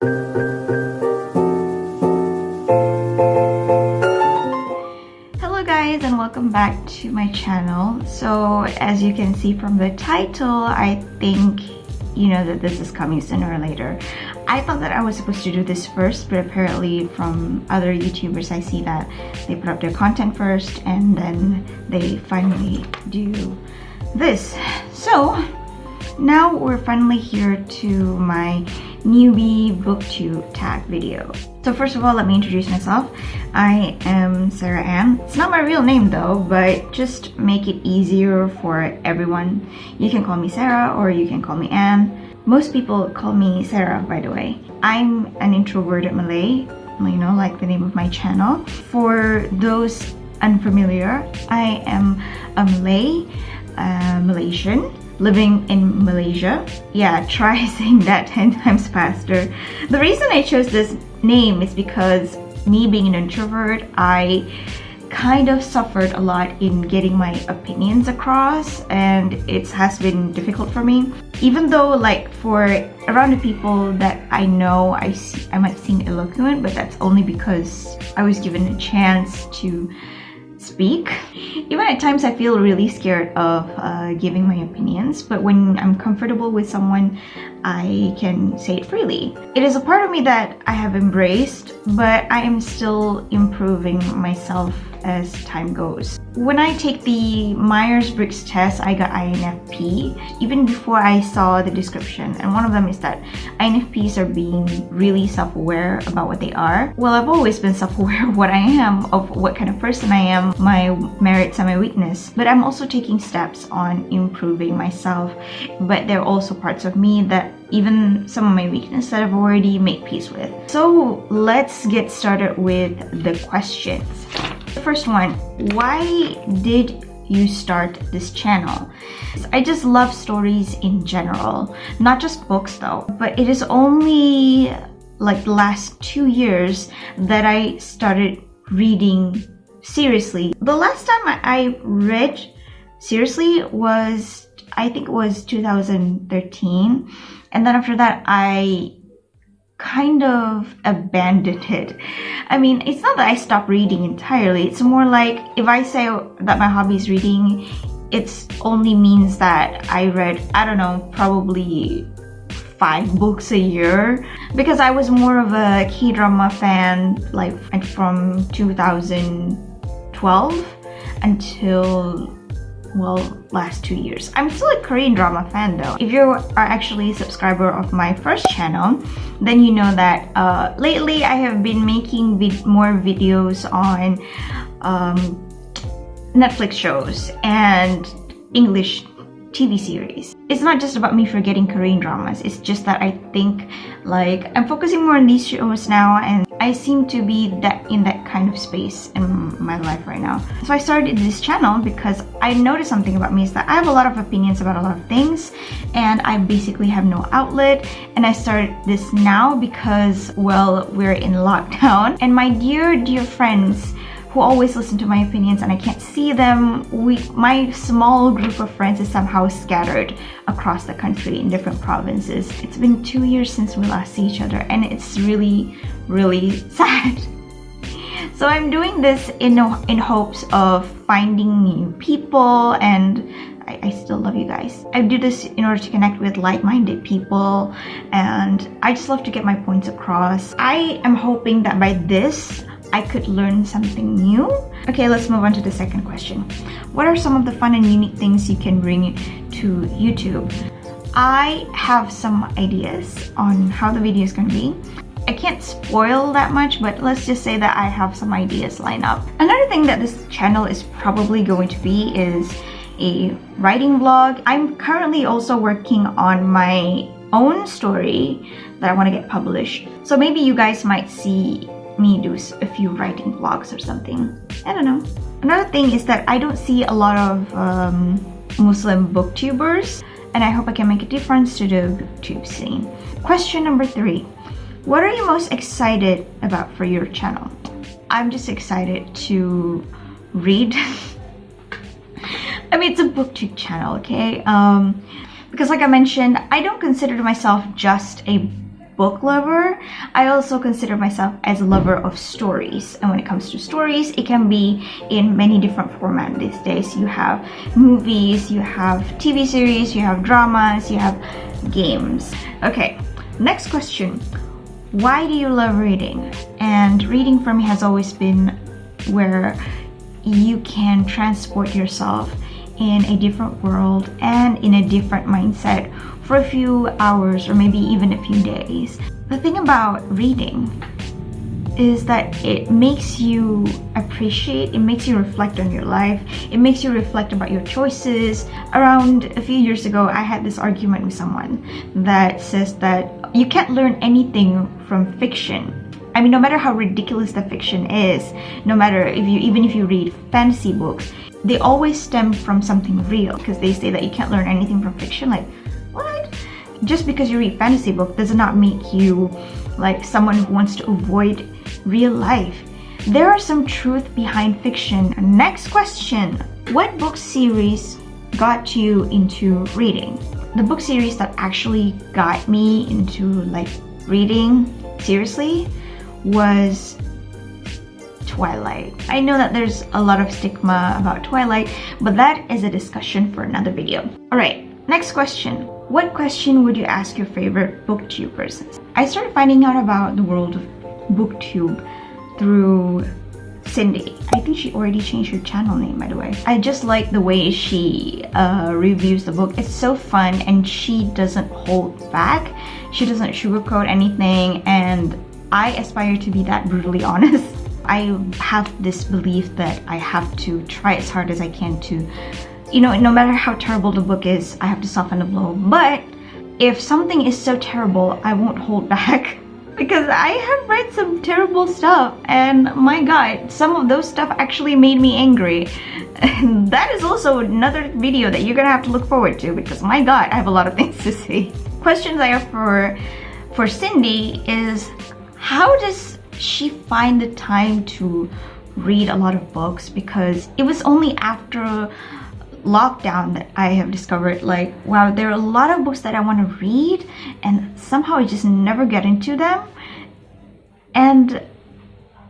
Hello guys, and welcome back to my channel. So as you can see from the title, I think you know that this is coming sooner or later. I thought that I was supposed to do this first, but apparently from other YouTubers I see that they put up their content first and then they finally do this. So now we're finally here to my Newbie Booktube Tag video. So first of all, let me introduce myself. I am Sarah Ann. It's not my real name though, but just make it easier for everyone. You can call me Sarah or you can call me Ann. Most people call me Sarah, by the way. I'm an introverted Malay, you know, like the name of my channel. For those unfamiliar, I am a Malay, Malaysian, living in Malaysia. Yeah, try saying that 10 times faster. The reason I chose this name is because me being an introvert, I kind of suffered a lot in getting my opinions across, and it has been difficult for me. Even though like for around the people that I know, I might seem eloquent, but that's only because I was given a chance to speak. Even at times I feel really scared of giving my opinions, but when I'm comfortable with someone, I can say it freely. It is a part of me that I have embraced, but I am still improving myself as time goes. When I take the Myers-Briggs test, I got INFP even before I saw the description, and one of them is that INFPs are being really self-aware about what they are. Well, I've always been self-aware of what I am, of what kind of person I am, my merits and my weakness, but I'm also taking steps on improving myself. But there are also parts of me that even some of my weaknesses that I've already made peace with. So let's get started with the questions. The first one, why did you start this channel? I just love stories in general, not just books though, but it is only like the last 2 years that I started reading seriously. The last time I read seriously was, I think it was 2013, and then after that I kind of abandoned it. I mean, it's not that I stopped reading entirely. It's more like if I say that my hobby is reading, it only means that I read, I don't know, probably 5 books a year, because I was more of a K-drama fan like from 2012 until, well, last 2 years. I'm still a Korean drama fan though. If you are actually a subscriber of my first channel, then you know that lately I have been making more videos on Netflix shows and English TV series. It's not just about me forgetting Korean dramas, it's just that I think like I'm focusing more on these shows now, and I seem to be in that kind of space in my life right now. So I started this channel because I noticed something about me is that I have a lot of opinions about a lot of things and I basically have no outlet. And I started this now because, well, we're in lockdown, and my dear friends who always listen to my opinions and I can't see them, my small group of friends is somehow scattered across the country in different provinces. It's been 2 years since we last see each other, and it's really sad. So I'm doing this in hopes of finding new people, and I still love you guys. I do this in order to connect with like-minded people, and I just love to get my points across. I am hoping that by this I could learn something new. Okay, let's move on to the second question. What are some of the fun and unique things you can bring to YouTube? I have some ideas on how the video is going to be. I can't spoil that much, but let's just say that I have some ideas lined up. Another thing that this channel is probably going to be is a writing vlog. I'm currently also working on my own story that I want to get published. So maybe you guys might see me do a few writing vlogs or something. I don't know. Another thing is that I don't see a lot of Muslim booktubers, and I hope I can make a difference to the booktube scene. Question number 3. What are you most excited about for your channel? I'm just excited to read. I mean, it's a booktube channel, okay? Because like I mentioned, I don't consider myself just a book lover, I also consider myself as a lover of stories. And when it comes to stories, it can be in many different formats these days. You have movies, you have TV series, you have dramas, you have games. Okay, next question. Why do you love reading? And reading for me has always been where you can transport yourself in a different world and in a different mindset for a few hours or maybe even a few days. The thing about reading is that it makes you appreciate, it makes you reflect on your life, it makes you reflect about your choices. Around a few years ago, I had this argument with someone that says that you can't learn anything from fiction. I mean, no matter how ridiculous the fiction is, no matter even if you read fantasy books, they always stem from something real, because they say that you can't learn anything from fiction. Like, what? Just because you read fantasy book does not make you like someone who wants to avoid real life. There are some truth behind fiction. Next question. What book series got you into reading? The book series that actually got me into like reading seriously was Twilight. I know that there's a lot of stigma about Twilight, but that is a discussion for another video. Alright, next question. What question would you ask your favorite booktubers? I started finding out about the world of booktube through Cindy. I think she already changed her channel name, by the way. I just like the way she reviews the book. It's so fun and she doesn't hold back. She doesn't sugarcoat anything, and I aspire to be that brutally honest. I have this belief that I have to try as hard as I can to, you know, no matter how terrible the book is, I have to soften the blow. But if something is so terrible, I won't hold back. Because I have read some terrible stuff, and my god, some of those stuff actually made me angry. And that is also another video that you're gonna have to look forward to, because my god, I have a lot of things to say. Questions I have for Cindy is, how does she find the time to read a lot of books? Because it was only after lockdown that I have discovered, like, wow, there are a lot of books that I want to read and somehow I just never get into them. And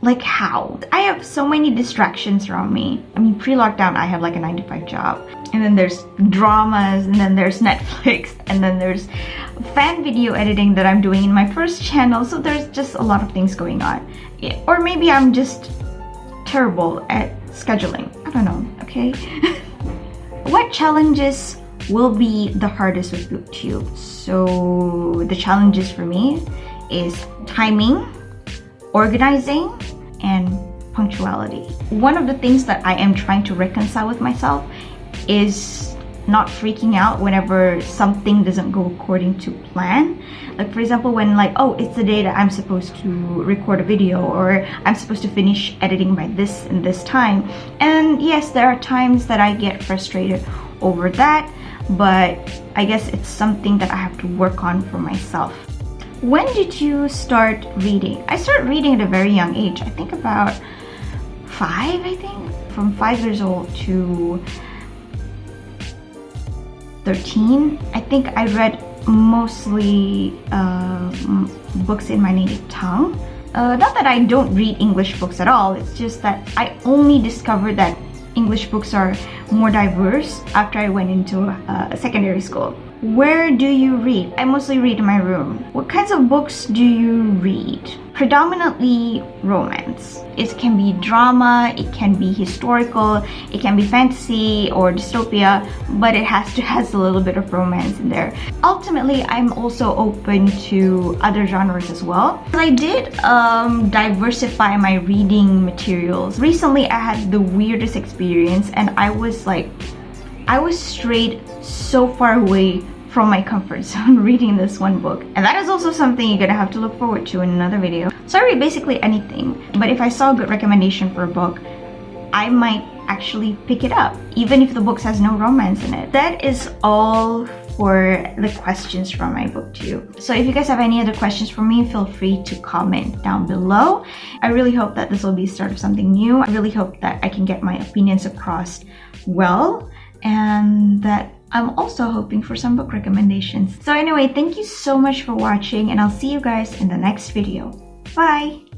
like, how? I have so many distractions around me. I mean, pre-lockdown I have like a 9-to-5 job, and then there's dramas, and then there's Netflix, and then there's fan video editing that I'm doing in my first channel. So there's just a lot of things going on. Or maybe I'm just terrible at scheduling. I don't know, okay? What challenges will be the hardest with BookTube? So the challenges for me is timing, organizing, and punctuality. One of the things that I am trying to reconcile with myself is not freaking out whenever something doesn't go according to plan. Like, for example, when like, oh, it's the day that I'm supposed to record a video, or I'm supposed to finish editing by this and this time. And yes, there are times that I get frustrated over that, but I guess it's something that I have to work on for myself. When did you start reading? I started reading at a very young age. I think about 5, I think. From 5 years old to 13. I think I read mostly books in my native tongue. Not that I don't read English books at all, it's just that I only discovered that English books are more diverse after I went into secondary school. Where do you read? I mostly read in my room. What kinds of books do you read? Predominantly romance. It can be drama, it can be historical, it can be fantasy or dystopia, but it has a little bit of romance in there. Ultimately, I'm also open to other genres as well. I did diversify my reading materials. Recently, I had the weirdest experience, and I was strayed so far away from my comfort zone reading this one book. And that is also something you're gonna have to look forward to in another video. So I read basically anything, but if I saw a good recommendation for a book, I might actually pick it up, even if the book has no romance in it. That is all for the questions from my booktube. So if you guys have any other questions for me, feel free to comment down below. I really hope that this will be the start of something new. I really hope that I can get my opinions across well, and that I'm also hoping for some book recommendations. So anyway, thank you so much for watching, and I'll see you guys in the next video. Bye!